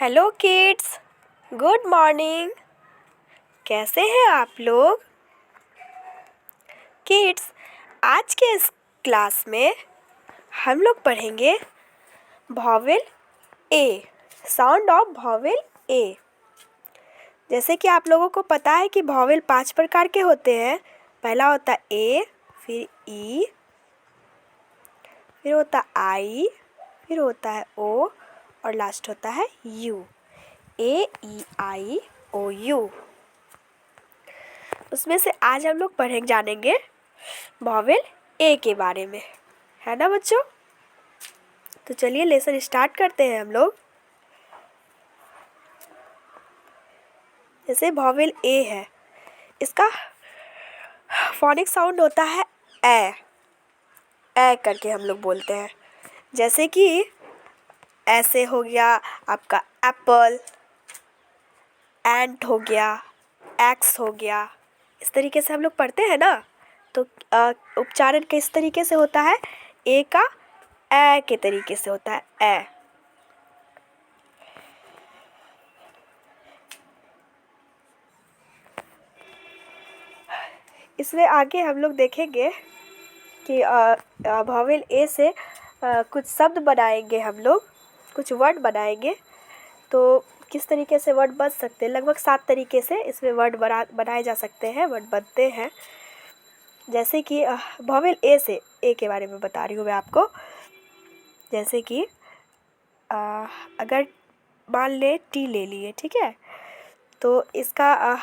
Hello kids, good morning. कैसे हैं आप लोग? किड्स, आज के इस क्लास में हम लोग पढ़ेंगे vowel A, sound of vowel A. जैसे कि आप लोगों को पता है कि वॉवेल 5 प्रकार के होते हैं। पहला होता है ए, फिर ई, फिर होता है आई, फिर होता है ओ और लास्ट होता है you. A E I O you. उसमें से आज हम लोग जानेंगे वॉवेल ए के बारे में, है ना बच्चों? तो चलिए लेसन स्टार्ट करते हैं हम लोग। जैसे वॉवेल ए है, इसका फोनिक साउंड होता है ए करके हम लोग बोलते हैं। जैसे कि ऐसे हो गया आपका एप्पल, एंट हो गया, एक्स हो गया। इस तरीके से हम लोग पढ़ते हैं ना। तो उच्चारण किस तरीके से होता है? ए का ए के तरीके से होता है, ए। इसमें आगे हम लोग देखेंगे कि वॉवेल ए से कुछ शब्द बनाएंगे, हम लोग कुछ वर्ड बनाएंगे। तो किस तरीके से वर्ड बन सकते हैं? लगभग 7 तरीके से इसमें वर्ड बनाए जा सकते हैं, वर्ड बनते हैं। जैसे कि वॉवेल ए से, ए के बारे में बता रही हूँ मैं आपको। जैसे कि अगर मान ले टी ले लिए, ठीक है, तो इसका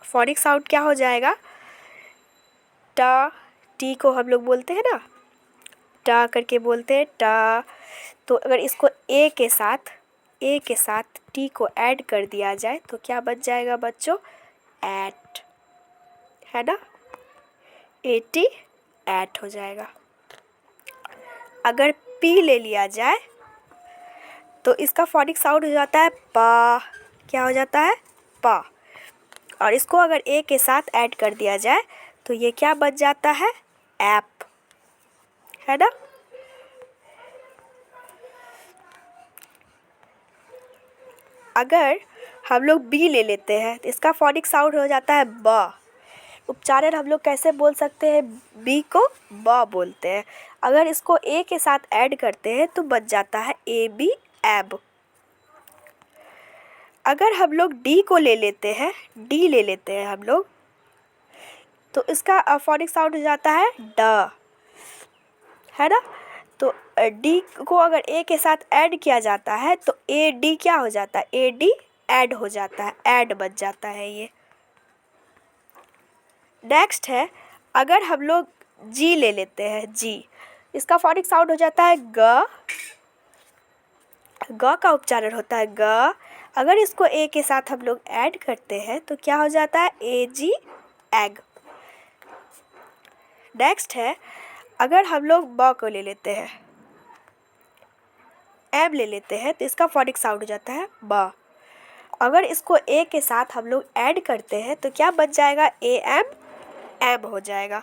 फोनिक साउंड क्या हो जाएगा? टा, टी को हम लोग बोलते हैं ना, टा करके बोलते हैं, टा। तो अगर इसको ए के साथ टी को ऐड कर दिया जाए तो क्या बच जाएगा बच्चों? एट, है ना? एटी, एट हो जाएगा। अगर पी ले लिया जाए तो इसका फोनिक साउंड हो जाता है पा। क्या हो जाता है? पा। और इसको अगर ए के साथ ऐड कर दिया जाए तो ये क्या बच जाता है? ऐप, है ना? अगर हम लोग बी ले लेते हैं तो इसका फोनिक साउंड हो जाता है ब। उच्चारण हम लोग कैसे बोल सकते हैं? बी को ब बोलते हैं। अगर इसको ए के साथ ऐड करते हैं तो बच जाता है ए बी, एब। अगर हम लोग डी को ले लेते हैं, डी ले लेते हैं हम लोग, तो इसका फोनिक साउंड हो जाता है ड, है ना? तो डी को अगर ए के साथ ऐड किया जाता है तो ए डी क्या हो जाता है? ए डी ऐड हो जाता है, ऐड बच जाता है ये। नेक्स्ट है, अगर हम लोग जी ले लेते हैं, जी, इसका फोनिक साउंड हो जाता है ग। ग का उच्चारण होता है ग। अगर इसको ए के साथ हम लोग ऐड करते हैं तो क्या हो जाता है? ए जी, एग। नेक्स्ट है, अगर हम लोग ब को ले लेते हैं, एम ले लेते हैं, तो इसका फोनिक साउंड हो जाता है ब। अगर इसको ए के साथ हम लोग ऐड करते हैं तो क्या बच जाएगा? ए एम, एम हो जाएगा।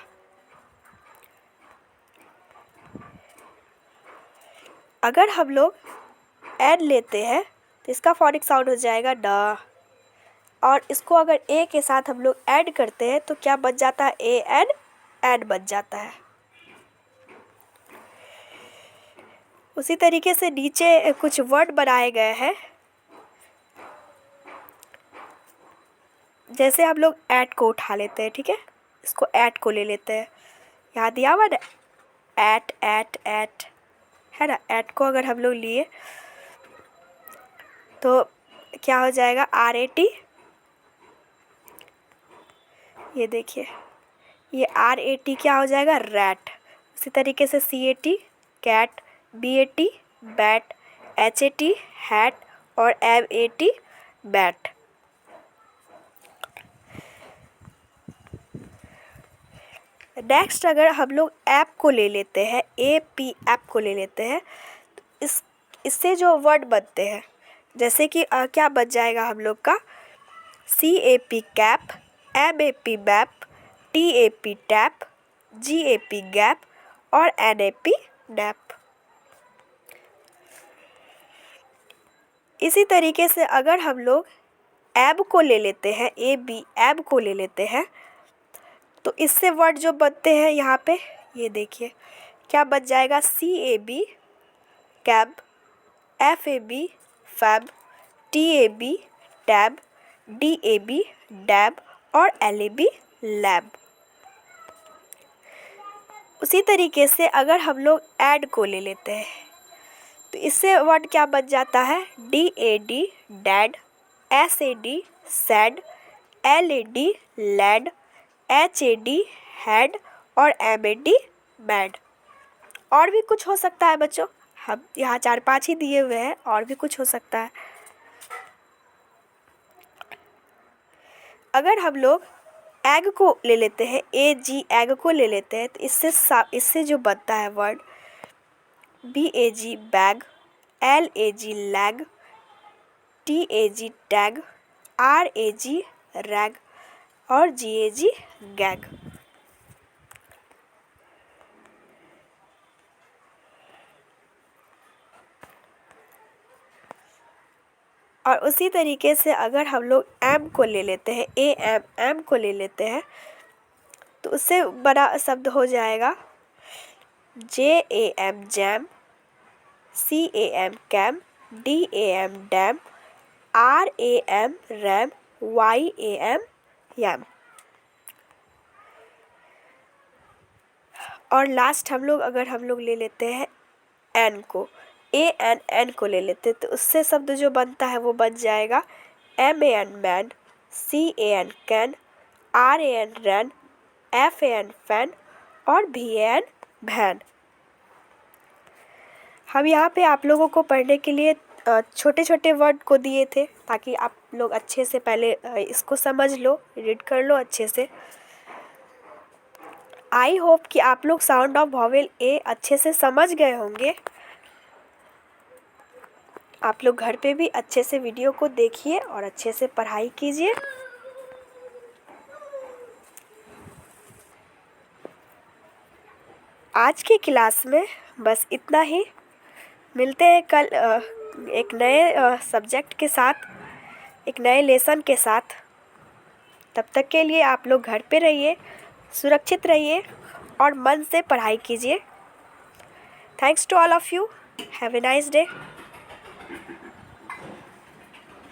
अगर हम लोग एन लेते हैं तो इसका फोनिक साउंड हो जाएगा ड। और इसको अगर ए के साथ हम लोग ऐड करते हैं तो क्या बच जाता है? ए एन, एन बच जाता है। उसी तरीके से नीचे कुछ वर्ड बनाए गए हैं। जैसे हम लोग ऐट को उठा लेते हैं, ठीक है, इसको ऐट को ले लेते हैं। यहाँ दिया हुआ ना, ऐट ऐट ऐट, है ना? ऐट को अगर हम लोग लिए तो क्या हो जाएगा? R A T. ये देखिए, ये आर ए टी क्या हो जाएगा? रैट। उसी तरीके से C A T, cat, B A T, bat, H A T, hat, और M A T, bat. Next, अगर हम लोग ऐप को ले लेते हैं, ए पी, ऐप को ले लेते हैं, तो इससे जो वर्ड बनते हैं, जैसे कि क्या बच जाएगा हम लोग का? C A P, cap, M A P, map, T A P, tap, G A P, gap, और एन ए पी, नैप। इसी तरीके से अगर हम लोग एब को ले लेते हैं, ए बी एब को ले लेते हैं, तो इससे वर्ड जो बनते हैं यहाँ पे, ये देखिए क्या बच जाएगा, C A B cab, F A B fab, T A B tab, D A B dab और एल ए बी लैब। उसी तरीके से अगर हम लोग ऐड को ले लेते हैं, तो इससे वर्ड क्या बच जाता है, D A D dad, S A D sad, L A D lead, H A D had और एम ए डी मैड। और भी कुछ हो सकता है बच्चों, हम यहाँ 4-5 ही दिए हुए हैं, और भी कुछ हो सकता है। अगर हम लोग एग को ले लेते हैं, ए जी एग को ले लेते हैं, तो इससे जो बनता है word, B A G bag, L A G lag, T A G tag, R A G rag और जी ए जी गैग। और उसी तरीके से अगर हम लोग एम को ले लेते हैं, ए एम एम को ले लेते हैं, तो उससे बड़ा शब्द हो जाएगा J A M jam, C A M cam, D A M dam, R A M ram, Y A M yam. और लास्ट हम लोग ले लेते हैं एन को, ए एन एन को ले लेते हैं, तो उससे शब्द जो बनता है वो बन जाएगा M A N man, C A N can, R A N ran, F A N fan और भी ए एन भैन। हम यहाँ पे आप लोगों को पढ़ने के लिए छोटे छोटे वर्ड को दिए थे, ताकि आप लोग अच्छे से पहले इसको समझ लो, रीड कर लो अच्छे से। आई होप कि आप लोग साउंड ऑफ वॉवेल ए अच्छे से समझ गए होंगे। आप लोग घर पे भी अच्छे से वीडियो को देखिए और अच्छे से पढ़ाई कीजिए। आज की क्लास में बस इतना ही। मिलते हैं कल एक नए सब्जेक्ट के साथ, एक नए लेसन के साथ। तब तक के लिए आप लोग घर पे रहिए, सुरक्षित रहिए और मन से पढ़ाई कीजिए। Thanks to all of you. Have a nice day.